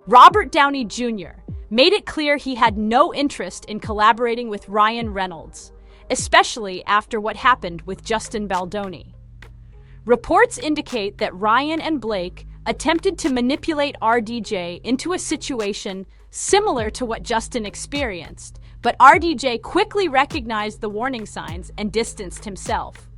Robert Downey Jr. made it clear he had no interest in collaborating with Ryan Reynolds, especially after what happened with Justin Baldoni. Reports indicate that Ryan and Blake attempted to manipulate RDJ into a situation similar to what Justin experienced, but RDJ quickly recognized the warning signs and distanced himself.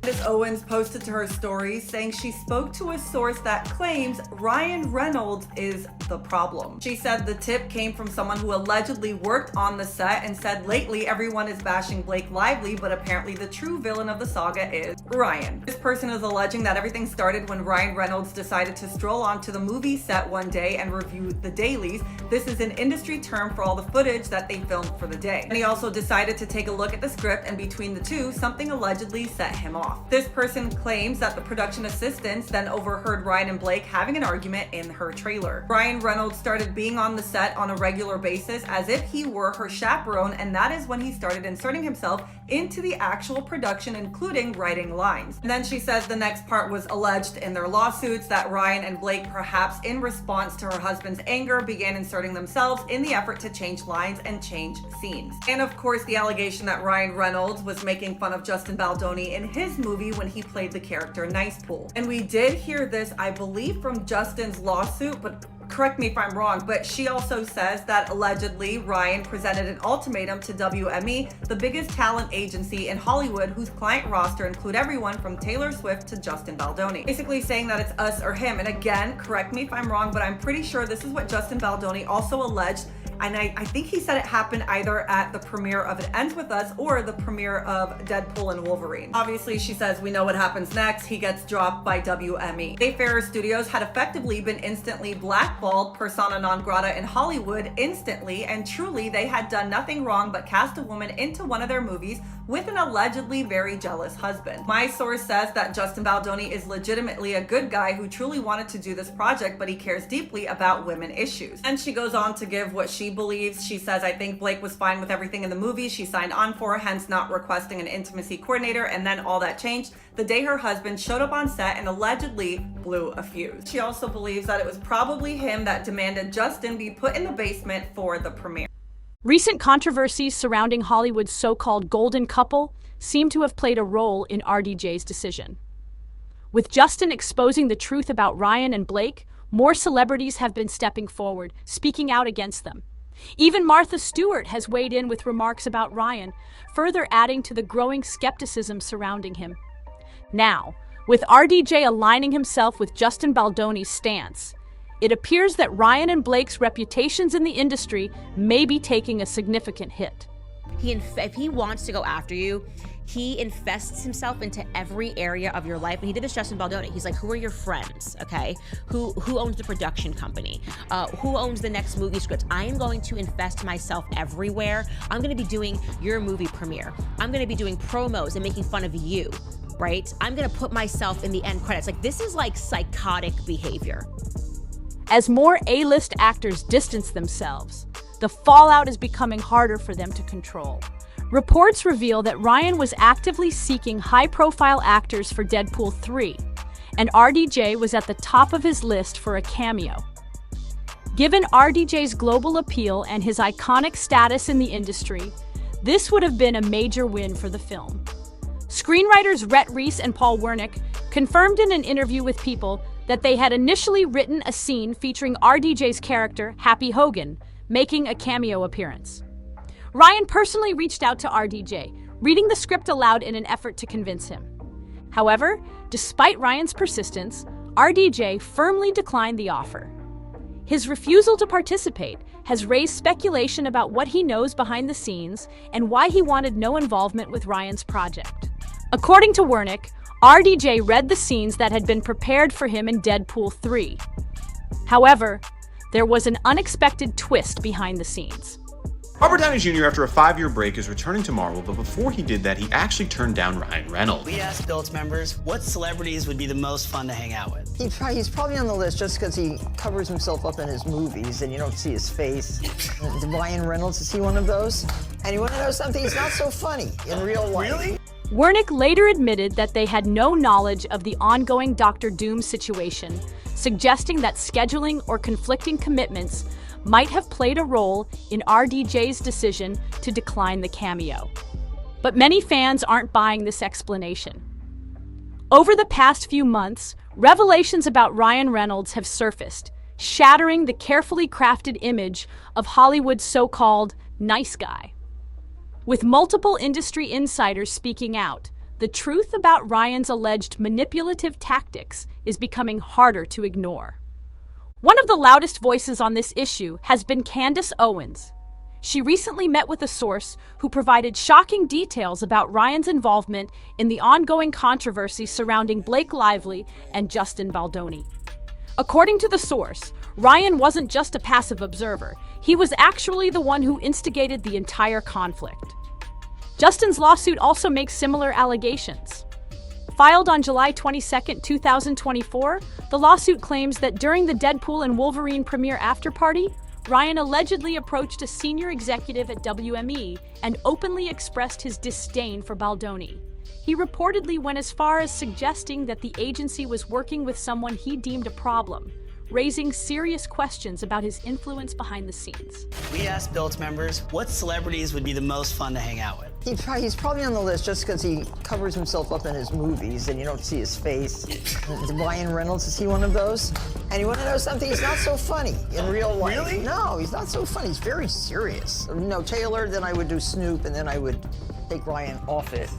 Candace Owens posted to her story saying she spoke to a source that claims Ryan Reynolds is the problem. She said the tip came from someone who allegedly worked on the set and said lately everyone is bashing Blake Lively, but apparently the true villain of the saga is Ryan. This person is alleging that everything started when Ryan Reynolds decided to stroll onto the movie set one day and review the dailies. This is an industry term for all the footage that they filmed for the day. And he also decided to take a look at the script, and between the two, something allegedly set him off. This person claims that the production assistants then overheard Ryan and Blake having an argument in her trailer. Ryan Reynolds started being on the set on a regular basis as if he were her chaperone, and that is when he started inserting himself into the actual production, including writing lines. And then she says the next part was alleged in their lawsuits that Ryan and Blake, perhaps in response to her husband's anger, began inserting themselves in the effort to change lines and change scenes. And of course, the allegation that Ryan Reynolds was making fun of Justin Baldoni in his movie when he played the character Nice Pool. And we did hear this, I believe, from Justin's lawsuit, but correct me if I'm wrong, but she also says that allegedly Ryan presented an ultimatum to WME, the biggest talent agency in Hollywood, whose client roster include everyone from Taylor Swift to Justin Baldoni. Basically saying that it's us or him. And again, correct me if I'm wrong, but I'm pretty sure this is what Justin Baldoni also alleged. And I think he said it happened either at the premiere of It Ends With Us or the premiere of Deadpool and Wolverine. Obviously, she says we know what happens next. He gets dropped by WME. Wayfarer Studios had effectively been instantly blackballed, persona non grata in Hollywood instantly, and truly they had done nothing wrong but cast a woman into one of their movies with an allegedly very jealous husband. My source says that Justin Baldoni is legitimately a good guy who truly wanted to do this project, but he cares deeply about women issues. And she goes on to give what she believes. She says, I think Blake was fine with everything in the movie she signed on for, hence not requesting an intimacy coordinator, and then all that changed the day her husband showed up on set and allegedly blew a fuse. She also believes that it was probably him that demanded Justin be put in the basement for the premiere. Recent controversies surrounding Hollywood's so-called golden couple seem to have played a role in RDJ's decision. With Justin exposing the truth about Ryan and Blake, more celebrities have been stepping forward, speaking out against them. Even Martha Stewart has weighed in with remarks about Ryan, further adding to the growing skepticism surrounding him. Now, with RDJ aligning himself with Justin Baldoni's stance, it appears that Ryan and Blake's reputations in the industry may be taking a significant hit. If he wants to go after you, he infests himself into every area of your life. And he did this Justin Baldoni. He's like, who are your friends, okay? Who owns the production company? Who owns the next movie script? I am going to infest myself everywhere. I'm gonna be doing your movie premiere. I'm gonna be doing promos and making fun of you, right? I'm gonna put myself in the end credits. Like, this is like psychotic behavior. As more A-list actors distance themselves, the fallout is becoming harder for them to control. Reports reveal that Ryan was actively seeking high-profile actors for Deadpool 3, and RDJ was at the top of his list for a cameo. Given RDJ's global appeal and his iconic status in the industry, this would have been a major win for the film. Screenwriters Rhett Reese and Paul Wernick confirmed in an interview with People that they had initially written a scene featuring RDJ's character, Happy Hogan, making a cameo appearance. Ryan personally reached out to RDJ, reading the script aloud in an effort to convince him. However, despite Ryan's persistence, RDJ firmly declined the offer. His refusal to participate has raised speculation about what he knows behind the scenes and why he wanted no involvement with Ryan's project. According to Wernick, RDJ read the scenes that had been prepared for him in Deadpool 3. However, there was an unexpected twist behind the scenes. Robert Downey Jr., after a 5-year break, is returning to Marvel, but before he did that, he actually turned down Ryan Reynolds. We asked Built members what celebrities would be the most fun to hang out with. He's probably on the list just because he covers himself up in his movies and you don't see his face. Ryan Reynolds, is he one of those? And you want to know something? He's not so funny in real life. Really? Wernick later admitted that they had no knowledge of the ongoing Dr. Doom situation, suggesting that scheduling or conflicting commitments might have played a role in RDJ's decision to decline the cameo. But many fans aren't buying this explanation. Over the past few months, revelations about Ryan Reynolds have surfaced, shattering the carefully crafted image of Hollywood's so-called nice guy. With multiple industry insiders speaking out, the truth about Ryan's alleged manipulative tactics is becoming harder to ignore. One of the loudest voices on this issue has been Candace Owens. She recently met with a source who provided shocking details about Ryan's involvement in the ongoing controversy surrounding Blake Lively and Justin Baldoni. According to the source, Ryan wasn't just a passive observer. He was actually the one who instigated the entire conflict. Justin's lawsuit also makes similar allegations. Filed on July 22, 2024, the lawsuit claims that during the Deadpool and Wolverine premiere after-party, Ryan allegedly approached a senior executive at WME and openly expressed his disdain for Baldoni. He reportedly went as far as suggesting that the agency was working with someone he deemed a problem, raising serious questions about his influence behind the scenes. We asked Built members what celebrities would be the most fun to hang out with. He's probably on the list just because he covers himself up in his movies and you don't see his face. Ryan Reynolds, is he one of those? And you want to know something? He's not so funny in real life. Really? No, he's not so funny. He's very serious. No, Taylor, then I would do Snoop, and then I would take Ryan off it,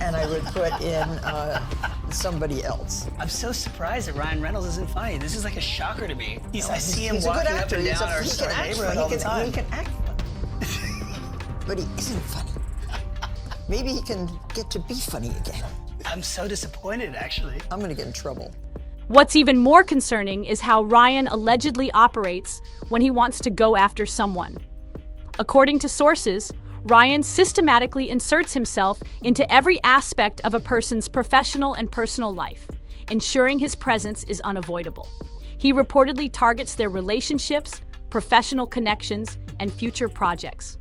and I would put in somebody else. I'm so surprised that Ryan Reynolds isn't funny. This is like a shocker to me. I see him He's a walking good up actor. and down our He can act neighborhood funny. all the time. He can act funny. But he isn't funny. Maybe he can get to be funny again. I'm so disappointed, actually. I'm gonna get in trouble. What's even more concerning is how Ryan allegedly operates when he wants to go after someone. According to sources, Ryan systematically inserts himself into every aspect of a person's professional and personal life, ensuring his presence is unavoidable. He reportedly targets their relationships, professional connections, and future projects.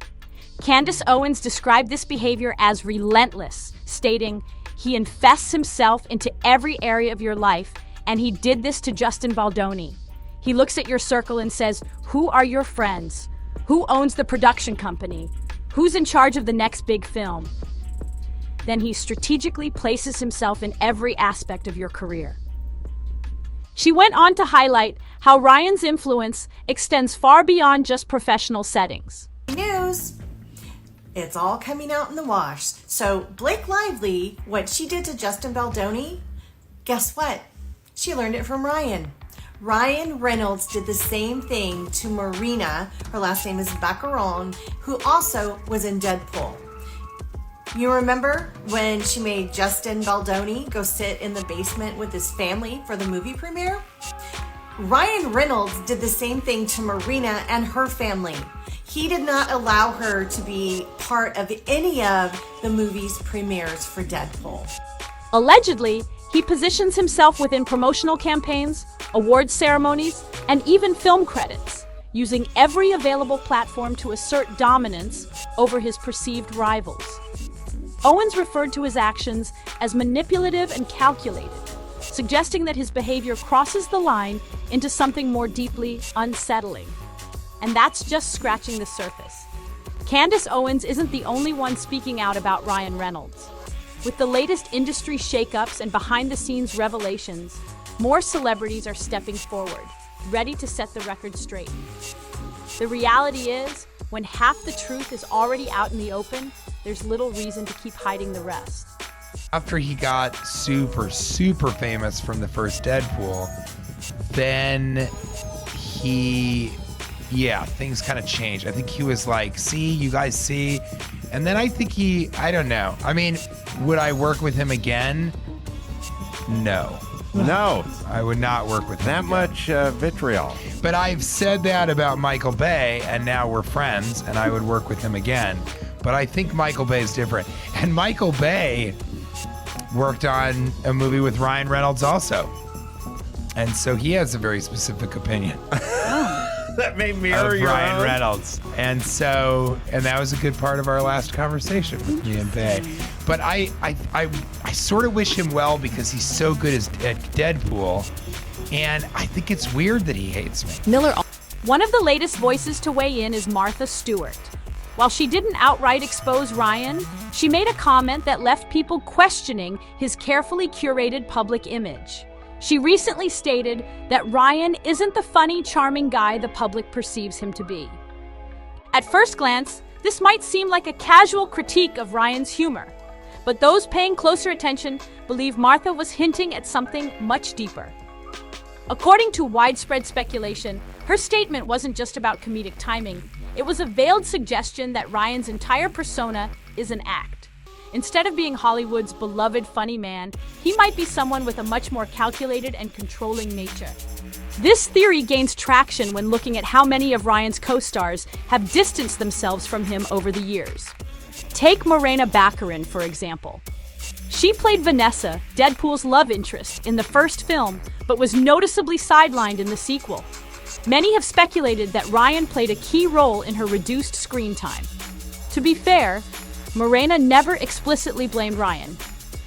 Candace Owens described this behavior as relentless, stating, "He infests himself into every area of your life, and he did this to Justin Baldoni. He looks at your circle and says, 'Who are your friends? Who owns the production company? Who's in charge of the next big film?' Then he strategically places himself in every aspect of your career." She went on to highlight how Ryan's influence extends far beyond just professional settings. News! It's all coming out in the wash. So Blake Lively, what she did to Justin Baldoni, guess what? She learned it from Ryan. Ryan Reynolds did the same thing to Marina, her last name is Baccaron, who also was in Deadpool. You remember when she made Justin Baldoni go sit in the basement with his family for the movie premiere? Ryan Reynolds did the same thing to Marina and her family. He did not allow her to be part of any of the movie's premieres for Deadpool. Allegedly, he positions himself within promotional campaigns, awards ceremonies, and even film credits, using every available platform to assert dominance over his perceived rivals. Owens referred to his actions as manipulative and calculated, suggesting that his behavior crosses the line into something more deeply unsettling. And that's just scratching the surface. Candace Owens isn't the only one speaking out about Ryan Reynolds. With the latest industry shakeups and behind-the-scenes revelations, more celebrities are stepping forward, ready to set the record straight. The reality is, when half the truth is already out in the open, there's little reason to keep hiding the rest. After he got super famous from the first Deadpool, then things kind of changed. I think he was like, "See, you guys see?" And then I think I don't know. I mean, would I work with him again? No. No. I would not work with him That again. much vitriol. But I've said that about Michael Bay, and now we're friends, and I would work with him again. But I think Michael Bay is different. And Michael Bay worked on a movie with Ryan Reynolds also. And so he has a very specific opinion That may mirror of your Ryan own. Reynolds. And that was a good part of our last conversation with me and Bay. But I sort of wish him well because he's so good at Deadpool, and I think it's weird that he hates me. Miller. One of the latest voices to weigh in is Martha Stewart. While she didn't outright expose Ryan, she made a comment that left people questioning his carefully curated public image. She recently stated that Ryan isn't the funny, charming guy the public perceives him to be. At first glance, this might seem like a casual critique of Ryan's humor, but those paying closer attention believe Martha was hinting at something much deeper. According to widespread speculation, her statement wasn't just about comedic timing. It was a veiled suggestion that Ryan's entire persona is an act. Instead of being Hollywood's beloved funny man, he might be someone with a much more calculated and controlling nature. This theory gains traction when looking at how many of Ryan's co-stars have distanced themselves from him over the years. Take Morena Baccarin, for example. She played Vanessa, Deadpool's love interest, in the first film, but was noticeably sidelined in the sequel. Many have speculated that Ryan played a key role in her reduced screen time. To be fair, Morena never explicitly blamed Ryan.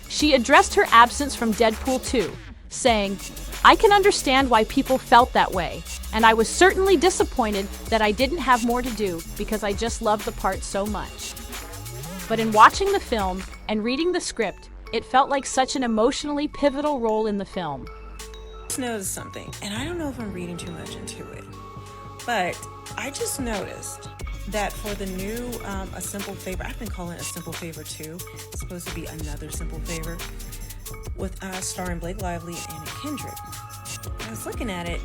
She addressed her absence from Deadpool 2, saying, "I can understand why people felt that way, and I was certainly disappointed that I didn't have more to do because I just loved the part so much." But in watching the film and reading the script, it felt like such an emotionally pivotal role in the film. I just noticed something, and I don't know if I'm reading too much into it, but I just noticed that for the new A Simple Favor, I've been calling it A Simple Favor 2, it's supposed to be another Simple Favor, with starring Blake Lively and Anna Kendrick. When I was looking at it,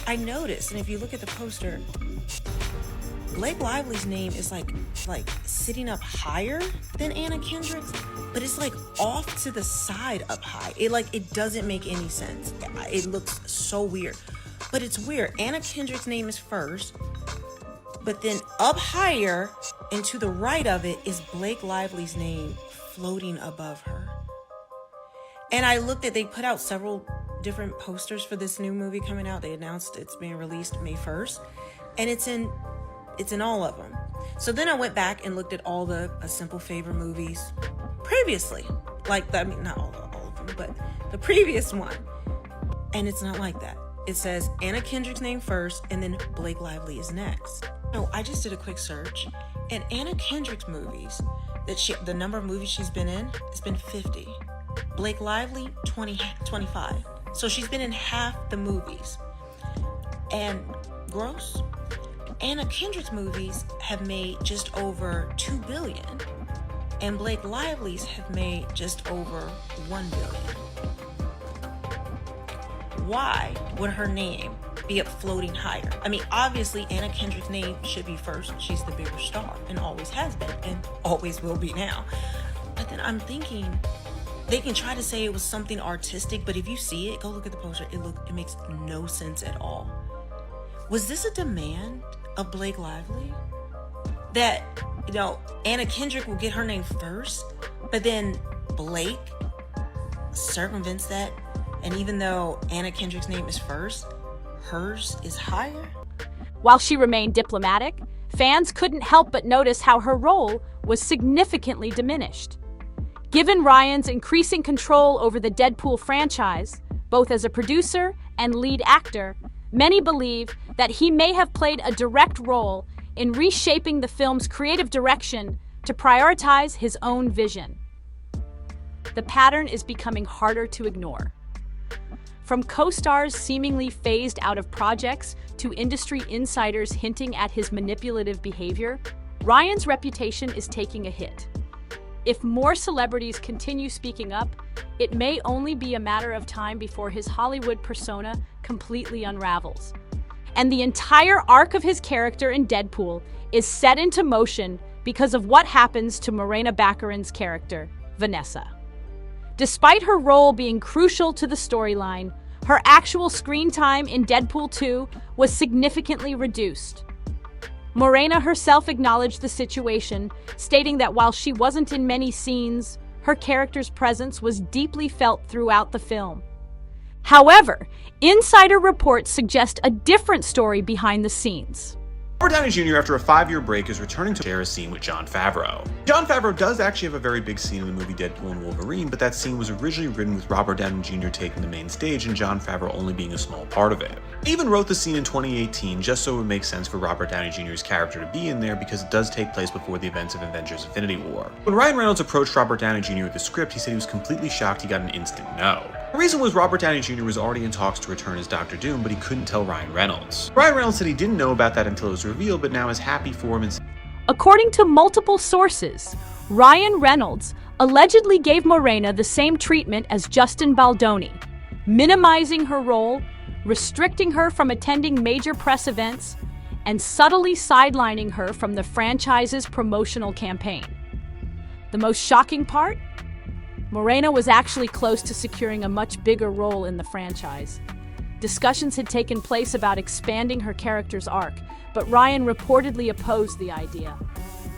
I noticed, and if you look at the poster, Blake Lively's name is like sitting up higher than Anna Kendrick's, but it's like off to the side up high. It doesn't make any sense. It looks so weird, but it's weird. Anna Kendrick's name is first, but then up higher and to the right of it is Blake Lively's name floating above her. And I looked at, they put out several different posters for this new movie coming out. They announced it's being released May 1st, and it's in all of them. So then I went back and looked at all the A Simple Favor movies previously. Not all of them, but the previous one. And it's not like that. It says Anna Kendrick's name first, and then Blake Lively is next. No, I just did a quick search, and Anna Kendrick's movies, the number of movies she's been in, has been 50. Blake Lively, 25. So she's been in half the movies. And gross. Anna Kendrick's movies have made just over $2 billion, and Blake Lively's have made just over $1 billion. Why would her name be up floating higher? I mean, obviously Anna Kendrick's name should be first. She's the bigger star and always has been and always will be now. But then I'm thinking, they can try to say it was something artistic, but if you see it, go look at the poster. It makes no sense at all. Was this a demand of Blake Lively that, Anna Kendrick will get her name first, but then Blake circumvents that, and even though Anna Kendrick's name is first, hers is higher? While she remained diplomatic, fans couldn't help but notice how her role was significantly diminished. Given Ryan's increasing control over the Deadpool franchise, both as a producer and lead actor, many believe that he may have played a direct role in reshaping the film's creative direction to prioritize his own vision. The pattern is becoming harder to ignore. From co-stars seemingly phased out of projects to industry insiders hinting at his manipulative behavior, Ryan's reputation is taking a hit. If more celebrities continue speaking up, it may only be a matter of time before his Hollywood persona completely unravels. And the entire arc of his character in Deadpool is set into motion because of what happens to Morena Baccarin's character, Vanessa. Despite her role being crucial to the storyline, her actual screen time in Deadpool 2 was significantly reduced. Morena herself acknowledged the situation, stating that while she wasn't in many scenes, her character's presence was deeply felt throughout the film. However, insider reports suggest a different story behind the scenes. Robert Downey Jr., after a 5-year break, is returning to share a scene with Jon Favreau. Jon Favreau does actually have a very big scene in the movie Deadpool and Wolverine, but that scene was originally written with Robert Downey Jr. taking the main stage and Jon Favreau only being a small part of it. He even wrote the scene in 2018 just so it would make sense for Robert Downey Jr.'s character to be in there because it does take place before the events of Avengers Infinity War. When Ryan Reynolds approached Robert Downey Jr. with the script, he said he was completely shocked he got an instant no. The reason was Robert Downey Jr. was already in talks to return as Dr. Doom, but he couldn't tell Ryan Reynolds. Ryan Reynolds said he didn't know about that until it was revealed, but now is happy for him and According to multiple sources, Ryan Reynolds allegedly gave Morena the same treatment as Justin Baldoni, minimizing her role, restricting her from attending major press events, and subtly sidelining her from the franchise's promotional campaign. The most shocking part? Morena was actually close to securing a much bigger role in the franchise. Discussions had taken place about expanding her character's arc, but Ryan reportedly opposed the idea.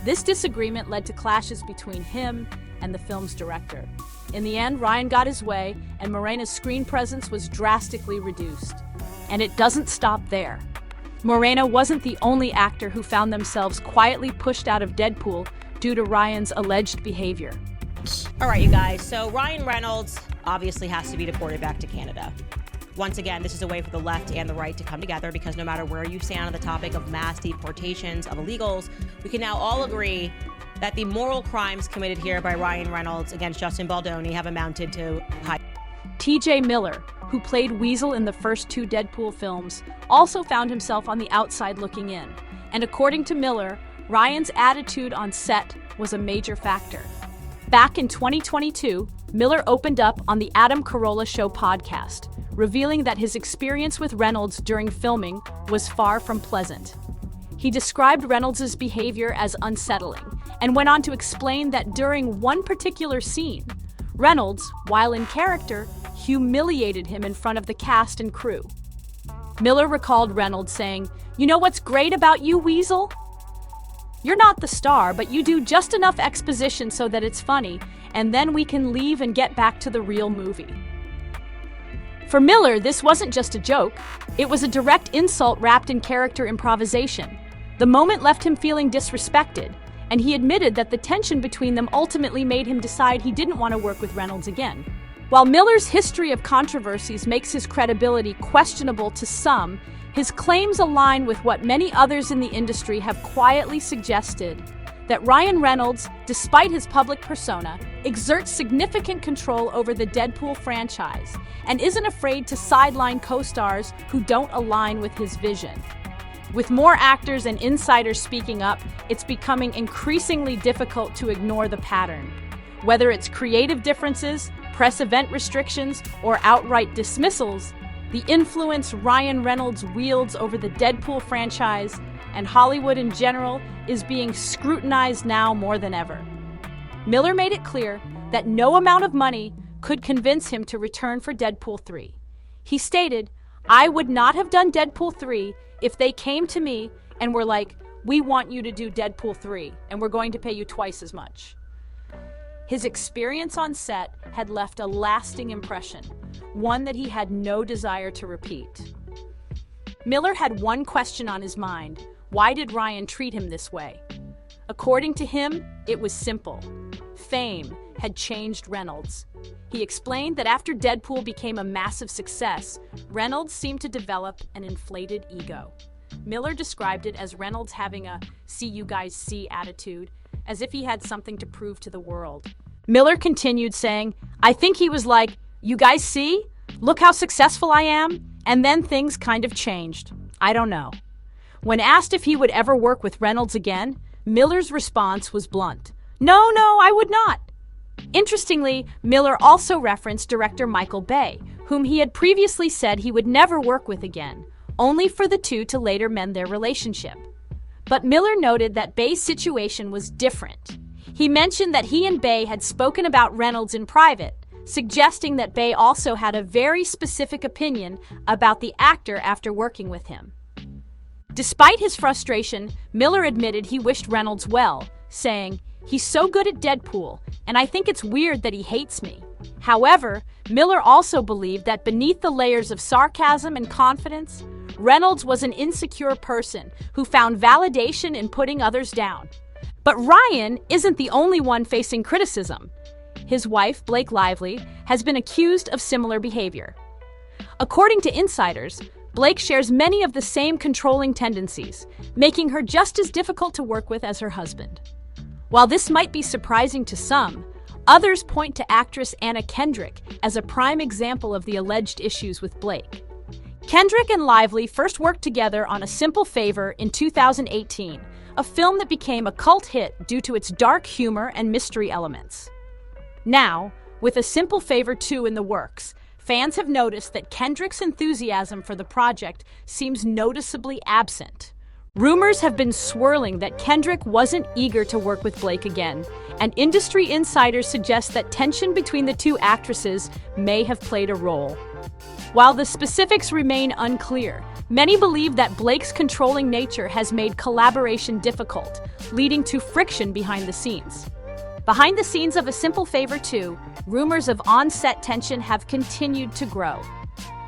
This disagreement led to clashes between him and the film's director. In the end, Ryan got his way, and Morena's screen presence was drastically reduced. And it doesn't stop there. Morena wasn't the only actor who found themselves quietly pushed out of Deadpool due to Ryan's alleged behavior. All right, you guys. So Ryan Reynolds obviously has to be deported back to Canada. Once again, this is a way for the left and the right to come together because no matter where you stand on the topic of mass deportations of illegals, we can now all agree that the moral crimes committed here by Ryan Reynolds against Justin Baldoni have amounted to high. T.J. Miller, who played Weasel in the first 2 Deadpool films, also found himself on the outside looking in. And according to Miller, Ryan's attitude on set was a major factor. Back in 2022, Miller opened up on the Adam Carolla Show podcast, revealing that his experience with Reynolds during filming was far from pleasant. He described Reynolds' behavior as unsettling and went on to explain that during one particular scene, Reynolds, while in character, humiliated him in front of the cast and crew. Miller recalled Reynolds saying, "You know what's great about you, Weasel? You're not the star, but you do just enough exposition so that it's funny, and then we can leave and get back to the real movie." For Miller, this wasn't just a joke. It was a direct insult wrapped in character improvisation. The moment left him feeling disrespected, and he admitted that the tension between them ultimately made him decide he didn't want to work with Reynolds again. While Miller's history of controversies makes his credibility questionable to some, his claims align with what many others in the industry have quietly suggested, that Ryan Reynolds, despite his public persona, exerts significant control over the Deadpool franchise and isn't afraid to sideline co-stars who don't align with his vision. With more actors and insiders speaking up, it's becoming increasingly difficult to ignore the pattern. Whether it's creative differences, press event restrictions, or outright dismissals, the influence Ryan Reynolds wields over the Deadpool franchise and Hollywood in general is being scrutinized now more than ever. Miller made it clear that no amount of money could convince him to return for Deadpool 3. He stated, "I would not have done Deadpool 3 if they came to me and were like, 'We want you to do Deadpool 3, and we're going to pay you twice as much.'" His experience on set had left a lasting impression, one that he had no desire to repeat. Miller had one question on his mind: why did Ryan treat him this way? According to him, it was simple. Fame had changed Reynolds. He explained that after Deadpool became a massive success, Reynolds seemed to develop an inflated ego. Miller described it as Reynolds having a "see you guys see" attitude, as if he had something to prove to the world. Miller continued saying, "I think he was like, 'You guys see? Look how successful I am?' And then things kind of changed. I don't know." When asked if he would ever work with Reynolds again, Miller's response was blunt. No, I would not." Interestingly, Miller also referenced director Michael Bay, whom he had previously said he would never work with again, only for the two to later mend their relationship. But Miller noted that Bay's situation was different. He mentioned that he and Bay had spoken about Reynolds in private, suggesting that Bay also had a very specific opinion about the actor after working with him. Despite his frustration, Miller admitted he wished Reynolds well, saying, "He's so good at Deadpool, and I think it's weird that he hates me." However, Miller also believed that beneath the layers of sarcasm and confidence, Reynolds was an insecure person who found validation in putting others down. But Ryan isn't the only one facing criticism. His wife, Blake Lively, has been accused of similar behavior. According to insiders, Blake shares many of the same controlling tendencies, making her just as difficult to work with as her husband. While this might be surprising to some, others point to actress Anna Kendrick as a prime example of the alleged issues with Blake. Kendrick and Lively first worked together on A Simple Favor in 2018, a film that became a cult hit due to its dark humor and mystery elements. Now, with A Simple Favor 2 in the works, fans have noticed that Kendrick's enthusiasm for the project seems noticeably absent. Rumors have been swirling that Kendrick wasn't eager to work with Blake again, and industry insiders suggest that tension between the two actresses may have played a role. While the specifics remain unclear, many believe that Blake's controlling nature has made collaboration difficult, leading to friction behind the scenes. Behind the scenes of A Simple Favor 2, rumors of on-set tension have continued to grow.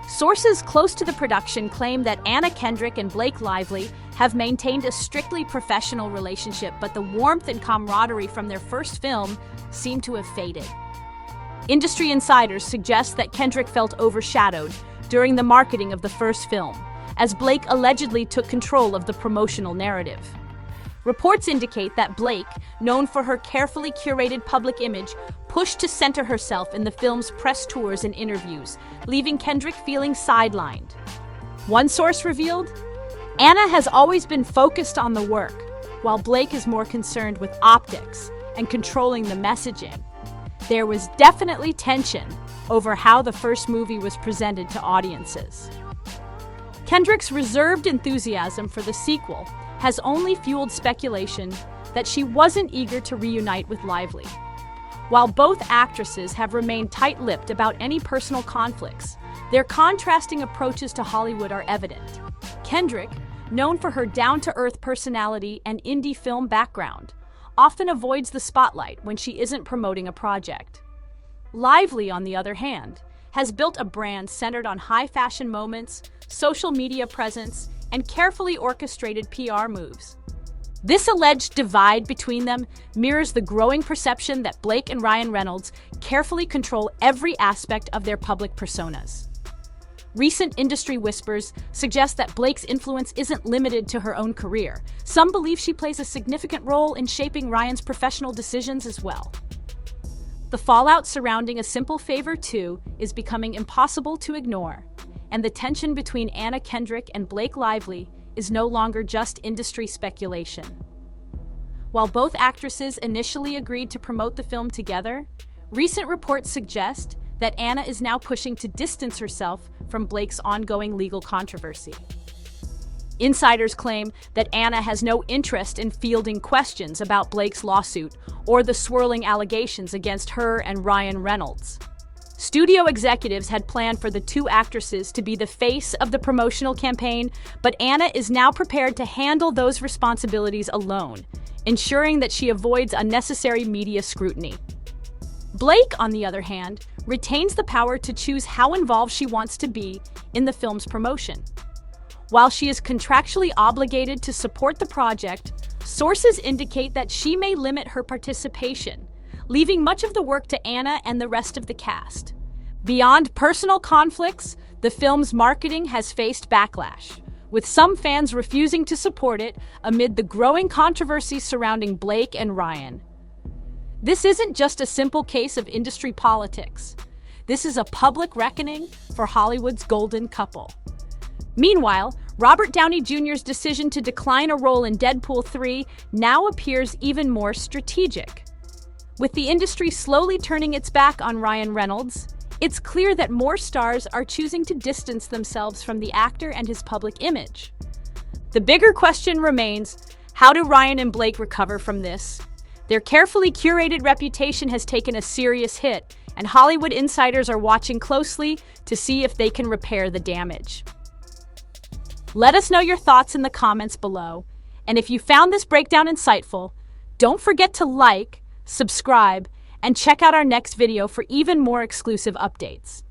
Sources close to the production claim that Anna Kendrick and Blake Lively have maintained a strictly professional relationship, but the warmth and camaraderie from their first film seem to have faded. Industry insiders suggest that Kendrick felt overshadowed during the marketing of the first film, as Blake allegedly took control of the promotional narrative. Reports indicate that Blake, known for her carefully curated public image, pushed to center herself in the film's press tours and interviews, leaving Kendrick feeling sidelined. One source revealed, Anna has always been focused on the work, while Blake is more concerned with optics and controlling the messaging. There was definitely tension over how the first movie was presented to audiences. Kendrick's reserved enthusiasm for the sequel has only fueled speculation that she wasn't eager to reunite with Lively. While both actresses have remained tight-lipped about any personal conflicts, their contrasting approaches to Hollywood are evident. Kendrick, known for her down-to-earth personality and indie film background, often avoids the spotlight when she isn't promoting a project. Lively, on the other hand, has built a brand centered on high-fashion moments, social media presence, and carefully orchestrated PR moves. This alleged divide between them mirrors the growing perception that Blake and Ryan Reynolds carefully control every aspect of their public personas. Recent industry whispers suggest that Blake's influence isn't limited to her own career. Some believe she plays a significant role in shaping Ryan's professional decisions as well. The fallout surrounding A Simple Favor 2 is becoming impossible to ignore, and the tension between Anna Kendrick and Blake Lively is no longer just industry speculation. While both actresses initially agreed to promote the film together, recent reports suggest that Anna is now pushing to distance herself from Blake's ongoing legal controversy. Insiders claim that Anna has no interest in fielding questions about Blake's lawsuit or the swirling allegations against her and Ryan Reynolds. Studio executives had planned for the two actresses to be the face of the promotional campaign, but Anna is now prepared to handle those responsibilities alone, ensuring that she avoids unnecessary media scrutiny. Blake, on the other hand, retains the power to choose how involved she wants to be in the film's promotion. While she is contractually obligated to support the project, sources indicate that she may limit her participation, leaving much of the work to Anna and the rest of the cast. Beyond personal conflicts, the film's marketing has faced backlash, with some fans refusing to support it amid the growing controversy surrounding Blake and Ryan. This isn't just a simple case of industry politics. This is a public reckoning for Hollywood's golden couple. Meanwhile, Robert Downey Jr.'s decision to decline a role in Deadpool 3 now appears even more strategic. With the industry slowly turning its back on Ryan Reynolds, it's clear that more stars are choosing to distance themselves from the actor and his public image. The bigger question remains, how do Ryan and Blake recover from this? Their carefully curated reputation has taken a serious hit, and Hollywood insiders are watching closely to see if they can repair the damage. Let us know your thoughts in the comments below, and if you found this breakdown insightful, don't forget to like, subscribe, and check out our next video for even more exclusive updates.